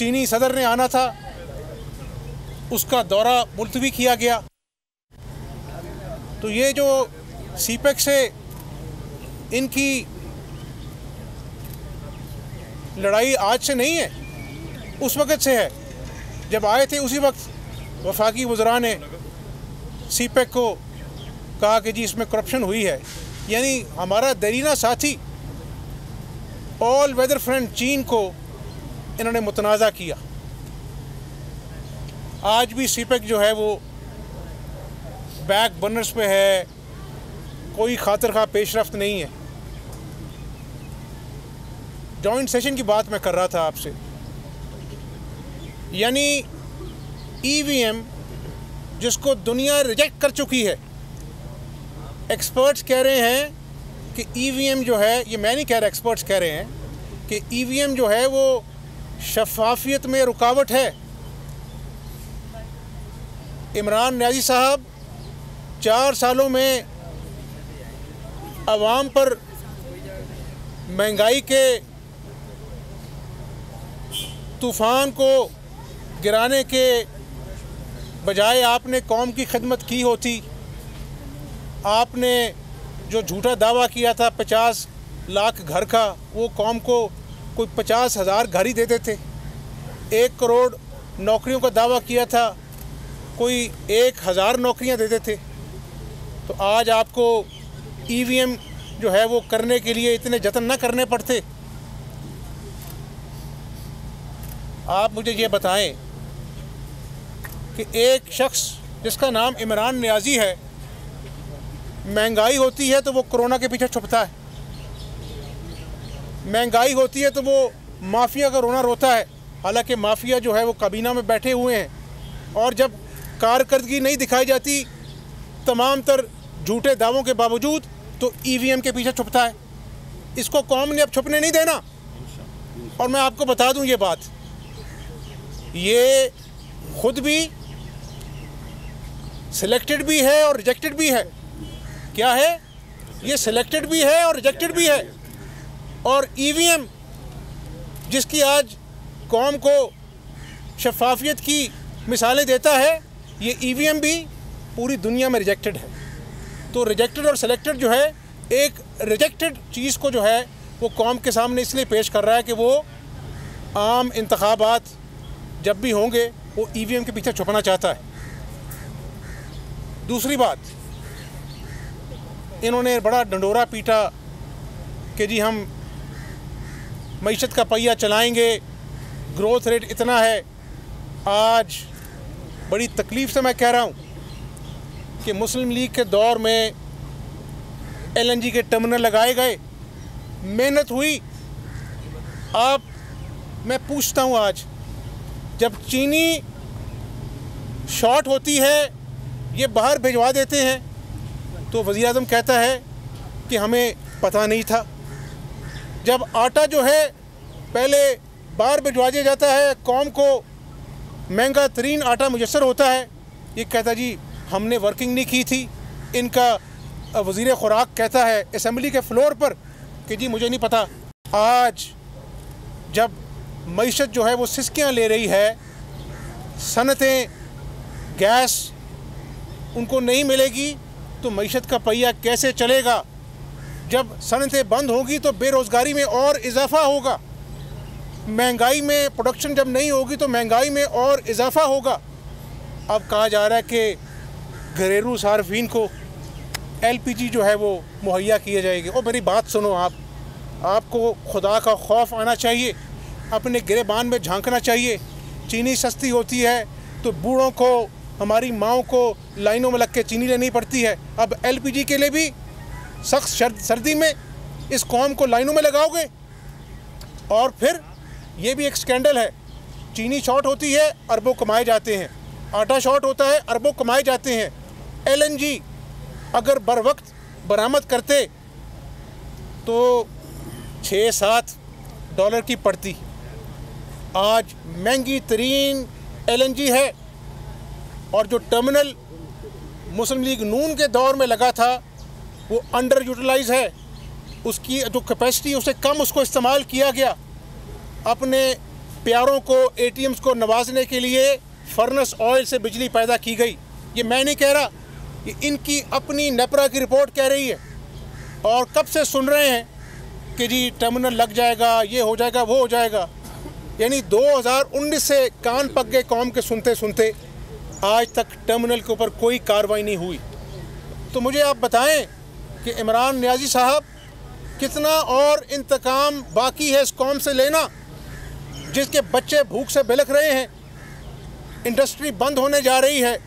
चीनी सदर ने आना था, उसका दौरा मुलतवी किया गया। तो ये जो सीपेक से इनकी लड़ाई आज से नहीं है, उस वक़्त से है। जब आए थे उसी वक्त वफाकी वज़रा ने सीपेक को कहा कि जी इसमें करप्शन हुई है। यानी हमारा दरीना साथी ऑल वेदर फ्रेंड चीन को इन्होंने मुतनाज़ा किया। आज भी सीपेक जो है वो बैक बर्नर्स पे है, कोई खातिर खा पेशरफ्त नहीं है। जॉइंट सेशन की बात मैं कर रहा था आपसे, यानी ईवीएम जिसको दुनिया रिजेक्ट कर चुकी है। एक्सपर्ट्स कह रहे हैं कि ईवीएम जो है, ये मैं नहीं कह रहा, एक्सपर्ट्स कह रहे हैं कि ईवीएम जो है वो शफाफियत में रुकावट है। इमरान न्याजी साहब 4 सालों में अवाम पर महंगाई के तूफ़ान को गिराने के बजाय आपने कौम की खिदमत की होती। आपने जो झूठा दावा किया था 50 लाख घर का, वो कौम को कोई 50,000 घर ही देते थे। 1 करोड़ नौकरियों का दावा किया था, कोई 1,000 नौकरियां देते थे। तो आज आपको ईवीएम जो है वो करने के लिए इतने जतन न करने पड़ते। आप मुझे ये बताएं कि एक शख्स जिसका नाम इमरान न्याजी है, महंगाई होती है तो वो कोरोना के पीछे छुपता है, महंगाई होती है तो वो माफिया का रोना रोता है। हालांकि माफिया जो है वो काबीना में बैठे हुए हैं, और जब कारकर्दगी नहीं दिखाई जाती तमाम तर झूठे दावों के बावजूद, तो ईवीएम के पीछे छुपता है। इसको कौम ने अब छुपने नहीं देना। और मैं आपको बता दूं ये बात, ये खुद भी सिलेक्टेड भी है और रिजेक्टेड भी है। क्या है? ये सिलेक्टेड भी है और रिजेक्टेड भी है। और ईवीएम जिसकी आज कौम को शफाफियत की मिसालें देता है, ये ईवीएम भी पूरी दुनिया में रिजेक्टेड है। तो रिजेक्टेड और सिलेक्टेड जो है, एक रिजेक्टेड चीज़ को जो है वो कौम के सामने इसलिए पेश कर रहा है कि वो आम इंतखाबात जब भी होंगे वो ईवीएम के पीछे छुपना चाहता है। दूसरी बात, इन्होंने बड़ा डंडोरा पीटा कि जी हम मईशत का पहिया चलाएंगे, ग्रोथ रेट इतना है। आज बड़ी तकलीफ़ से मैं कह रहा हूँ कि मुस्लिम लीग के दौर में एलएनजी के टर्मिनल लगाए गए, मेहनत हुई। मैं पूछता हूँ, आज जब चीनी शॉर्ट होती है, ये बाहर भिजवा देते हैं, तो वज़ीर आज़म कहता है कि हमें पता नहीं था। जब आटा जो है पहले बाहर भिजवा दिया जाता है, कौम को महंगा तरीन आटा मुयस्सर होता है, ये कहता जी हमने वर्किंग नहीं की थी। इनका वज़ीर खुराक कहता है असम्बली के फ्लोर पर कि जी मुझे नहीं पता। आज जब मईशत जो है वो सिसकियाँ ले रही है, सनतें गैस उनको नहीं मिलेगी, तो मईशत का पहिया कैसे चलेगा? जब सनतें बंद होगी तो बेरोज़गारी में और इजाफ़ा होगा, महंगाई में प्रोडक्शन जब नहीं होगी तो महंगाई में और इजाफ़ा होगा। अब कहा जा रहा है कि घरेलू सार्फिन को एलपीजी जो है वो मुहैया किए जाएगी। और मेरी बात सुनो, आपको खुदा का खौफ आना चाहिए, अपने गिरेबान में झांकना चाहिए। चीनी सस्ती होती है तो बूढ़ों को, हमारी माओं को लाइनों में लग के चीनी लेनी पड़ती है। अब एलपीजी के लिए भी सख्त सर्दी में इस कौम को लाइनों में लगाओगे। और फिर ये भी एक स्कैंडल है, चीनी शॉर्ट होती है, अरबों कमाए जाते हैं, आटा शॉर्ट होता है, अरबों कमाए जाते हैं। एलएनजी अगर बर वक्त बरामद करते तो 6-7 डॉलर की पड़ती। आज महंगी तरीन एलएनजी है, और जो टर्मिनल मुस्लिम लीग नून के दौर में लगा था वो अंडर यूटिलाइज है। उसकी जो कैपेसिटी उससे कम उसको इस्तेमाल किया गया। अपने प्यारों को, ATMs को नवाजने के लिए फर्नेस ऑयल से बिजली पैदा की गई। ये मैं नहीं कह रहा, ये इनकी अपनी नेपरा की रिपोर्ट कह रही है। और कब से सुन रहे हैं कि जी टर्मिनल लग जाएगा, ये हो जाएगा, वो हो जाएगा। यानी 2019 से कान पक गए कौम के सुनते सुनते, आज तक टर्मिनल के ऊपर कोई कार्रवाई नहीं हुई। तो मुझे आप बताएं कि इमरान नियाज़ी साहब कितना और इंतकाम बाकी है इस कौम से लेना, जिसके बच्चे भूख से बिलख रहे हैं, इंडस्ट्री बंद होने जा रही है,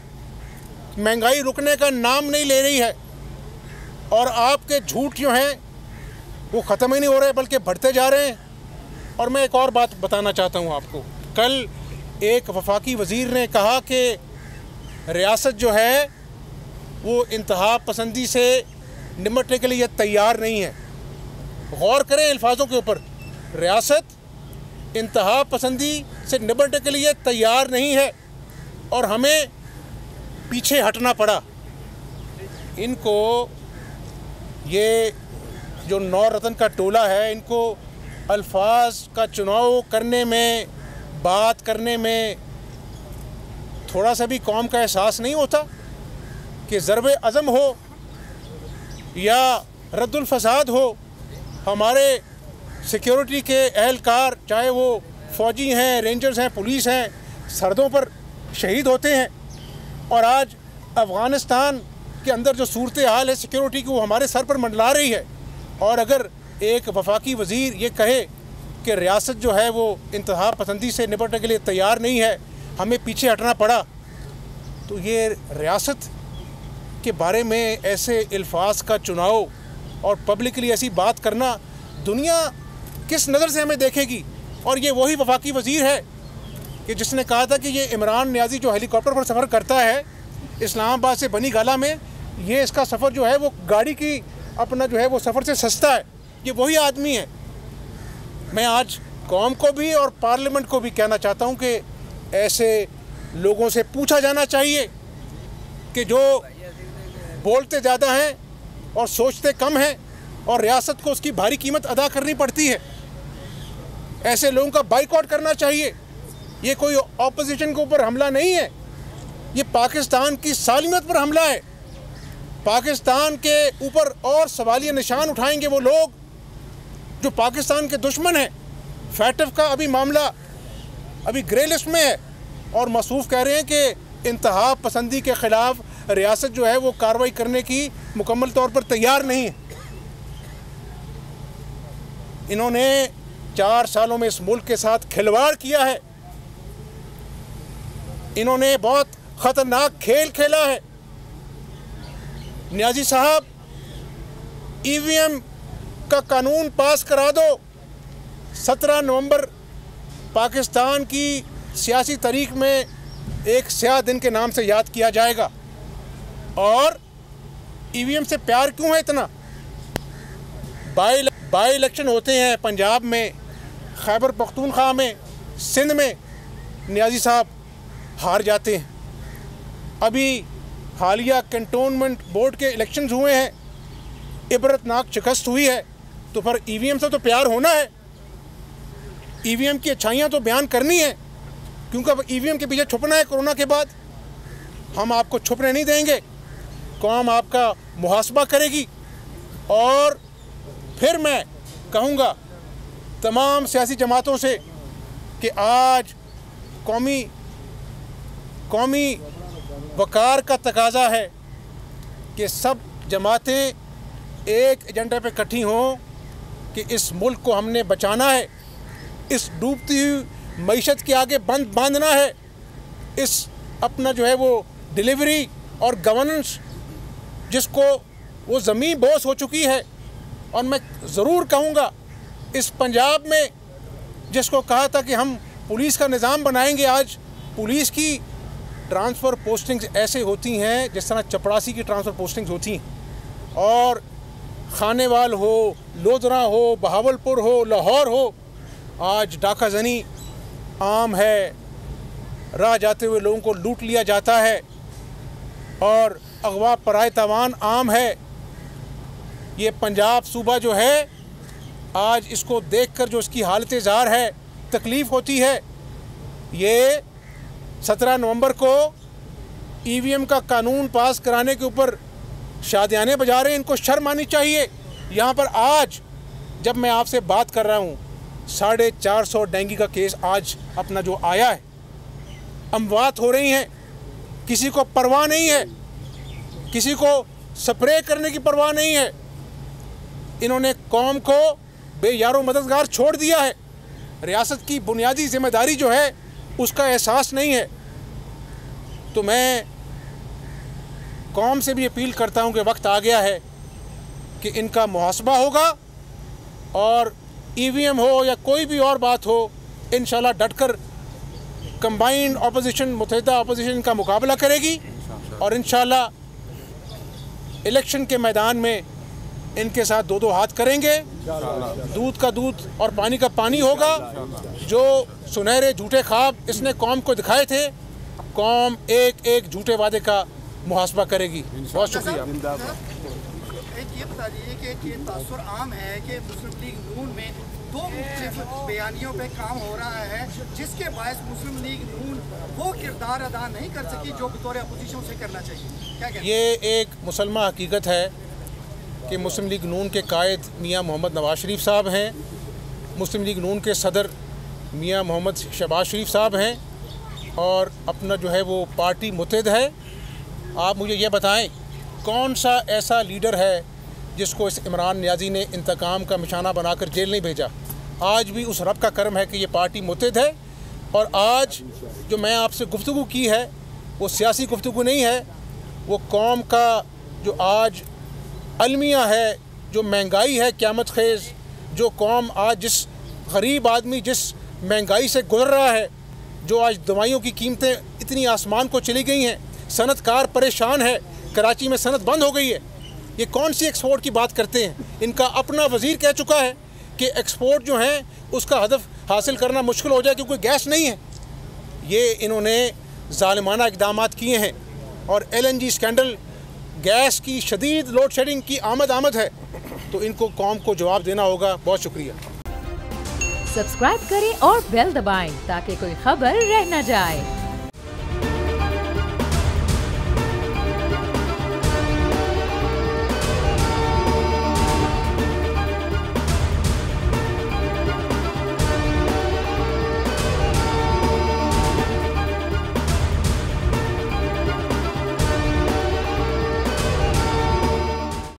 महंगाई रुकने का नाम नहीं ले रही है, और आपके झूठ जो हैं वो ख़त्म ही नहीं हो रहे बल्कि बढ़ते जा रहे हैं। और मैं एक और बात बताना चाहता हूँ आपको। कल एक वफाकी वज़ीर ने कहा कि रियासत जो है वो इंतहा पसंदी से निपटने के लिए तैयार नहीं है। गौर करें अल्फाजों के ऊपर, रियासत इंतहा पसंदी से निपटने के लिए तैयार नहीं है और हमें पीछे हटना पड़ा। इनको ये जो नौ रतन का टोला है, इनको अल्फाज का चुनाव करने में, बात करने में थोड़ा सा भी कौम का एहसास नहीं होता कि ज़रब अज़म हो या रद्दुल फसाद हो, हमारे सिक्योरिटी के एहलकार, चाहे वो फ़ौजी हैं, रेंजर्स हैं, पुलिस हैं, सरहदों पर शहीद होते हैं। और आज अफ़गानिस्तान के अंदर जो सूरत हाल है सिक्योरिटी की, वो हमारे सर पर मंडला रही है। और अगर एक वफाकी वज़ीर ये कहे कि रियासत जो है वो इंतहा पसंदी से निपटने के लिए तैयार नहीं है, हमें पीछे हटना पड़ा, तो ये रियासत के बारे में ऐसे अल्फाज का चुनाव और पब्लिकली ऐसी बात करना, दुनिया किस नज़र से हमें देखेगी। और ये वही वफाकी वज़ीर है कि जिसने कहा था कि ये इमरान नियाज़ी जो हेलीकॉप्टर पर सफ़र करता है इस्लामाबाद से बनी गाला में, ये इसका सफ़र जो है वो गाड़ी की अपना जो है वो सफ़र से सस्ता है। ये वही आदमी है। मैं आज कौम को भी और पार्लियामेंट को भी कहना चाहता हूँ कि ऐसे लोगों से पूछा जाना चाहिए कि जो बोलते ज़्यादा हैं और सोचते कम हैं और रियासत को उसकी भारी कीमत अदा करनी पड़ती है, ऐसे लोगों का बाइकआउट करना चाहिए। ये कोई ऑपोजिशन के ऊपर हमला नहीं है, ये पाकिस्तान की सालमियत पर हमला है। पाकिस्तान के ऊपर और सवालिया निशान उठाएंगे वो लोग जो पाकिस्तान के दुश्मन हैं। फैटफ का अभी मामला अभी ग्रे लिस्ट में है और मसूफ कह रहे हैं कि इंतहा पसंदी के ख़िलाफ़ रियासत जो है वो कार्रवाई करने की मुकम्मल तौर पर तैयार नहीं है। इन्होंने 4 सालों में इस मुल्क के साथ खिलवाड़ किया है। इन्होंने बहुत ख़तरनाक खेल खेला है। नियाज़ी साहब, EVM का कानून पास करा दो। 17 नवंबर पाकिस्तान की सियासी तारीख में एक स्याह दिन के नाम से याद किया जाएगा। और EVM से प्यार क्यों है इतना? बाई इलेक्शन होते हैं पंजाब में, खैबर पख्तूनख्वा में, सिंध में, नियाज़ी साहब हार जाते हैं। अभी हालिया कैंटोनमेंट बोर्ड के इलेक्शंस हुए हैं, इबरतनाक शिकस्त हुई है। तो फिर EVM से तो प्यार होना है, EVM की अच्छाइयाँ तो बयान करनी है, क्योंकि अब EVM के पीछे छुपना है। कोरोना के बाद हम आपको छुपने नहीं देंगे, कौम आपका मुहासबा करेगी। और फिर मैं कहूँगा तमाम सियासी जमातों से कि आज कौमी वकार का तकाजा है कि सब जमातें एक एजेंडे पे इकट्ठी हों कि इस मुल्क को हमने बचाना है, इस डूबती हुई मईशत के आगे बांधना है, इस अपना जो है वो डिलीवरी और गवर्नेंस जिसको वो ज़मीन बोस हो चुकी है। और मैं ज़रूर कहूँगा इस पंजाब में जिसको कहा था कि हम पुलिस का निज़ाम बनाएंगे, आज पुलिस की ट्रांसफ़र पोस्टिंग्स ऐसे होती हैं जिस तरह चपरासी की ट्रांसफ़र पोस्टिंग्स होती हैं। और खानेवाल हो, लोधरा हो, बहावलपुर हो, लाहौर हो, आज डाका जनी आम है, राह जाते हुए लोगों को लूट लिया जाता है और अगवा पराए तावान आम है। ये पंजाब सूबा जो है आज इसको देखकर जो इसकी हालत ज़ार है, तकलीफ़ होती है। ये 17 नवंबर को EVM का कानून पास कराने के ऊपर शादियाने बजा रहे हैं, इनको शर्म आनी चाहिए। यहाँ पर आज जब मैं आपसे बात कर रहा हूँ 450 डेंगू का केस आज अपना जो आया है, अमवात हो रही हैं, किसी को परवाह नहीं है, किसी को स्प्रे करने की परवाह नहीं है। इन्होंने कौम को बेयारो मददगार छोड़ दिया है। रियासत की बुनियादी जिम्मेदारी जो है उसका एहसास नहीं है। तो मैं कौम से भी अपील करता हूं कि वक्त आ गया है कि इनका मुहासबा होगा और EVM हो या कोई भी और बात हो, इंशाल्लाह डटकर कंबाइंड अपोजिशन, मुत्तहिदा अपोजिशन का मुकाबला करेगी और इंशाल्लाह इलेक्शन के मैदान में इनके साथ दो हाथ करेंगे। दूध का दूध और पानी का पानी होगा। जो सुनहरे झूठे ख्वाब इसने कौम को दिखाए थे, कौम एक एक झूठे वादे का मुहासबा करेगी। बहुत शुक्रिया। एक ये बता दीजिए कि ये तासुर आम है कि मुस्लिम लीग नून में 2 मुख्तलिफ बयानियों पे काम हो रहा है, जिसके बायस मुस्लिम लीग नून वो किरदार अदा नहीं कर सकी जो बतौर अपोजिशन से करना चाहिए। क्या कहते हैं? ये एक मुसलमान हकीकत है कि मुस्लिम लीग नून के कायद मियाँ मोहम्मद नवाज शरीफ साहब हैं, मुस्लिम लीग नून के सदर मियाँ मोहम्मद शहबाज शरीफ साहब हैं और अपना जो है वो पार्टी मुत्तहिद है। आप मुझे ये बताएं कौन सा ऐसा लीडर है जिसको इस इमरान नियाज़ी ने इंतकाम का निशाना बनाकर जेल नहीं भेजा। आज भी उस रब का करम है कि ये पार्टी मुत्तहिद है। और आज जो मैं आपसे गुफ्तगू की है वो सियासी गुफ्तगू नहीं है, वो कौम का जो आज अलमिया है, जो महंगाई है क़यामत ख़ेज़, जो कौम आज जिस गरीब आदमी जिस महंगाई से गुजर रहा है, जो आज दवाइयों की कीमतें इतनी आसमान को चली गई हैं, सनतकार परेशान है, कराची में सनत बंद हो गई है। ये कौन सी एक्सपोर्ट की बात करते हैं? इनका अपना वज़ीर कह चुका है कि एक्सपोर्ट जो है उसका हदफ हासिल करना मुश्किल हो जाए क्योंकि गैस नहीं है। ये इन्होंने ज़ालिमाना इक़दामात किए हैं और LNG स्कैंडल, गैस की शदीद लोड शेडिंग की आमद है, तो इनको कौम को जवाब देना होगा। बहुत शुक्रिया। सब्सक्राइब करें और बेल दबाएं ताकि कोई खबर रह न जाए।